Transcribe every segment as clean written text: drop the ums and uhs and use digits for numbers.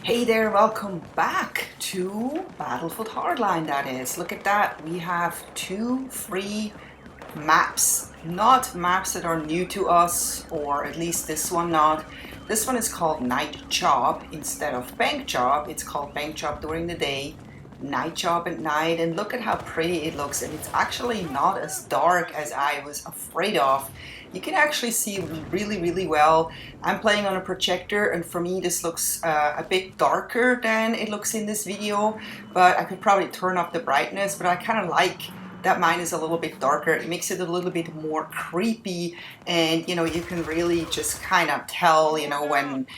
Hey there, welcome back to Battlefield Hardline, that is. Look at that, we have two free maps. Not maps that are new to us, or at least this one not. This one is called Night Job instead of Bank Job. It's called Bank Job during the day, Night Job at night, and look at how pretty it looks. And it's actually not as dark as I was afraid of. You can actually see really well. I'm playing on a projector, and for me this looks a bit darker than it looks in this video, but I could probably turn up the brightness, but I kind of like that mine is a little bit darker. It makes it a little bit more creepy, and you can really just kind of tell when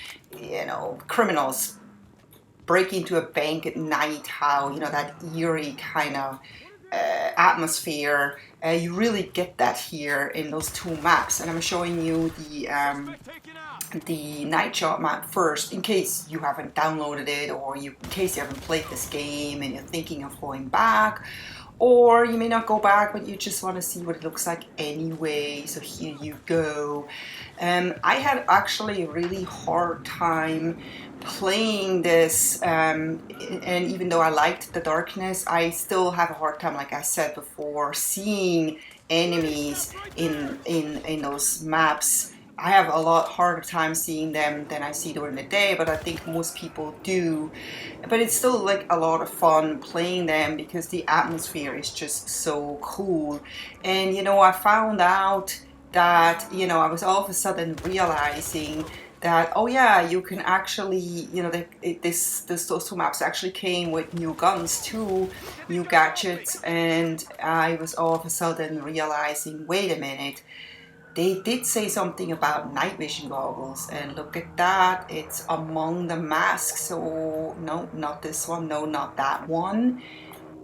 criminals break into a bank at night, how that eerie kind of atmosphere. You really get that here in those two maps, and I'm showing you the Night Job map first, in case you haven't downloaded it, or in case you haven't played this game and you're thinking of going back, or you may not go back but you just want to see what it looks like anyway. So here you go. I had actually a really hard time playing this, and even though I liked the darkness, I still have a hard time, like I said before, seeing enemies in those maps. I have a lot harder time seeing them than I see during the day, but I think most people do. But it's still like a lot of fun playing them because the atmosphere is just so cool. And I found out that I was all of a sudden realizing that, oh yeah, you can actually, those two maps actually came with new guns too, new gadgets, and I was all of a sudden realizing, wait a minute, they did say something about night vision goggles, and look at that, it's among the masks. So no, not this one, no, not that one.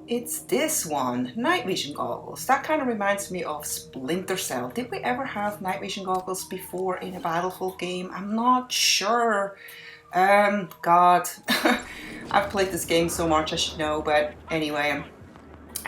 It's this one, night vision goggles. That kind of reminds me of Splinter Cell. Did we ever have night vision goggles before in a Battlefield game? I'm not sure. God, I've played this game so much I should know, but anyway.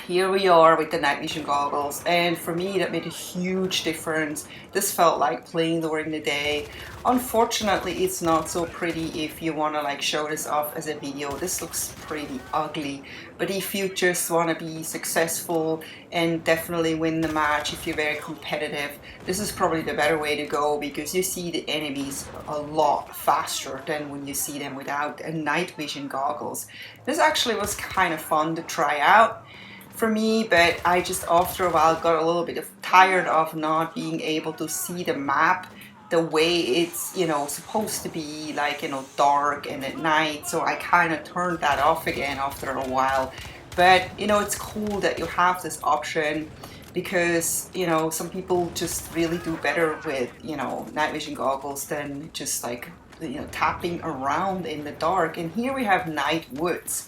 Here we are with the night vision goggles, and for me that made a huge difference. This felt like playing during the day. Unfortunately, it's not so pretty if you want to like show this off as a video. This looks pretty ugly, but if you just want to be successful and definitely win the match, if you're very competitive, this is probably the better way to go, because you see the enemies a lot faster than when you see them without a night vision goggles. This actually was kind of fun to try out for me, but I just after a while got a little bit tired of not being able to see the map the way it's supposed to be, like dark and at night. So I kind of turned that off again after a while. But it's cool that you have this option, because some people just really do better with night vision goggles than just like tapping around in the dark. And here we have night woods,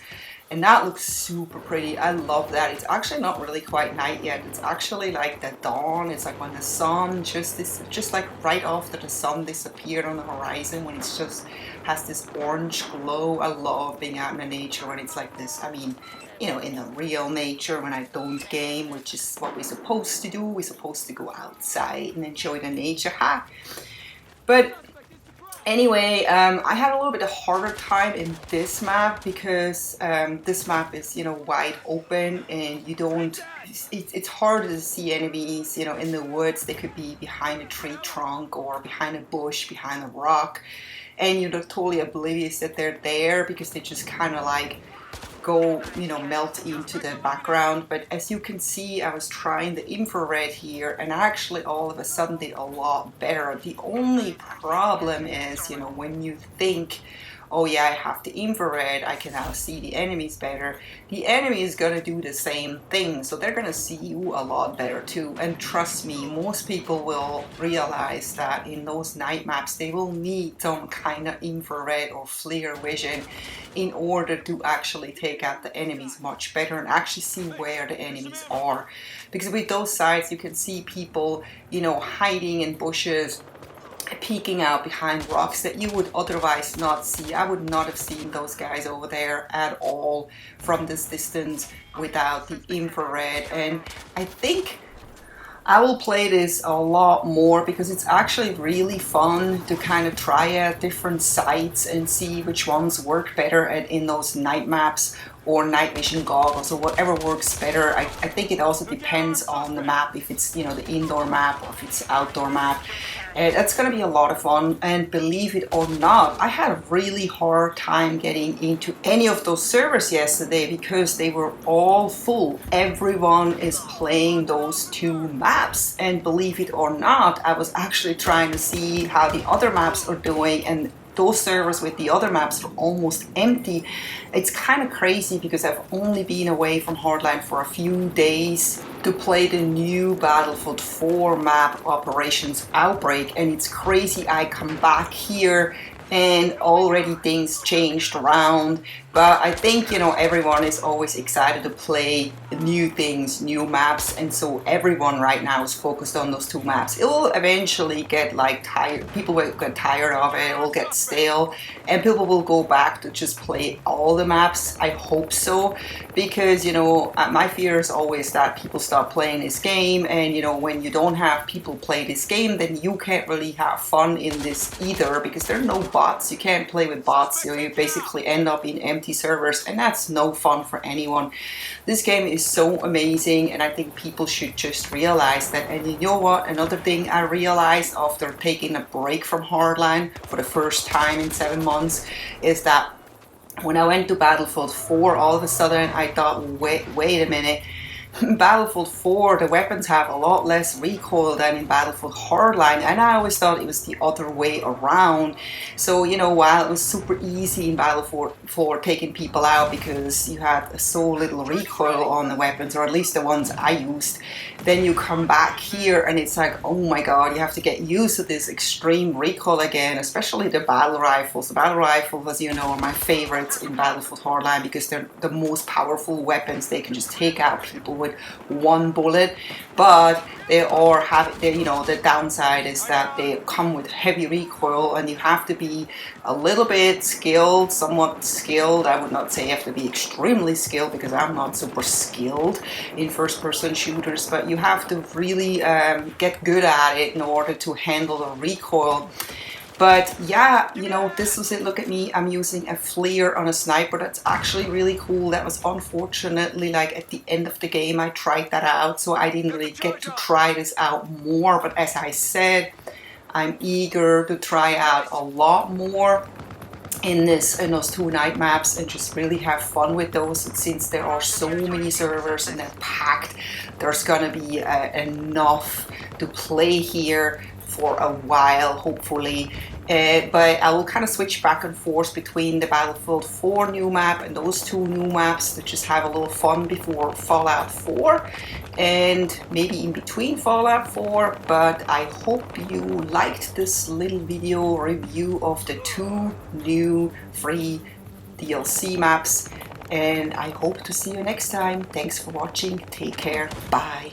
and that looks super pretty. I love that. It's actually not really quite night yet. It's actually like the dawn. It's like when the sun just like right after the sun disappeared on the horizon, when it's just has this orange glow. I love being out in the nature when it's like this. I mean, in the real nature, when I don't game, which is what we're supposed to do. We're supposed to go outside and enjoy the nature. Ha! But anyway, I had a little bit of harder time in this map, because this map is wide open, and you don't, it's harder to see enemies in the woods. They could be behind a tree trunk or behind a bush, behind a rock, and you're totally oblivious that they're there, because they just kind of like go melt into the background. But as you can see, I was trying the infrared here, and I actually all of a sudden did a lot better. The only problem is when you think, oh yeah, I have the infrared, I can now see the enemies better. The enemy is gonna do the same thing, so they're gonna see you a lot better too. And trust me, most people will realize that in those night maps they will need some kind of infrared or FLIR vision in order to actually take out the enemies much better and actually see where the enemies are. Because with those sights you can see people hiding in bushes, peeking out behind rocks that you would otherwise not see. I would not have seen those guys over there at all from this distance without the infrared. And I think I will play this a lot more because it's actually really fun to kind of try out different sites and see which ones work better in those night maps or night vision goggles or whatever works better. I think it also depends on the map, if it's, you know, the indoor map or if it's the outdoor map. That's going to be a lot of fun, and believe it or not, I had a really hard time getting into any of those servers yesterday because they were all full. Everyone is playing those two maps, and believe it or not, I was actually trying to see how the other maps are doing, and those servers with the other maps are almost empty. It's kind of crazy because I've only been away from Hardline for a few days to play the new Battlefield 4 map, Operations Outbreak, and it's crazy. I come back here and already things changed around. But I think, you know, everyone is always excited to play new things, new maps, and so everyone right now is focused on those two maps. It will eventually get like tired, people will get tired of it, it will get stale, and people will go back to just play all the maps. I hope so, because, you know, my fear is always that people stop playing this game, and, you know, when you don't have people play this game, then you can't really have fun in this either, because there are no bots. You can't play with bots, so you basically end up in empty servers, and that's no fun for anyone. This game is so amazing, and I think people should just realize that. And you know what, another thing I realized after taking a break from Hardline for the first time in 7 months is that when I went to Battlefield 4, all of a sudden I thought, wait a minute, Battlefield 4, the weapons have a lot less recoil than in Battlefield Hardline, and I always thought it was the other way around. So, you know, while it was super easy in Battlefield 4 taking people out because you had so little recoil on the weapons, or at least the ones I used, then you come back here and it's like, oh my god, you have to get used to this extreme recoil again, especially the battle rifles. The battle rifles, as you know, are my favorites in Battlefield Hardline because they're the most powerful weapons. They can just take out people with one bullet, but they are you know, the downside is that they come with heavy recoil, and you have to be a little bit skilled, somewhat skilled. I would not say you have to be extremely skilled because I'm not super skilled in first-person shooters, but you have to really get good at it in order to handle the recoil. But yeah, you know, this was it. Look at me, I'm using a flare on a sniper. That's actually really cool. That was unfortunately like at the end of the game I tried that out, so I didn't really get to try this out more. But as I said, I'm eager to try out a lot more in those two night maps and just really have fun with those. And since there are so many servers and they're packed, there's gonna be enough to play here for a while, hopefully. But I will kind of switch back and forth between the Battlefield 4 new map and those two new maps to just have a little fun before Fallout 4, and maybe in between Fallout 4. But I hope you liked this little video review of the two new free DLC maps, and I hope to see you next time. Thanks for watching. Take care. Bye.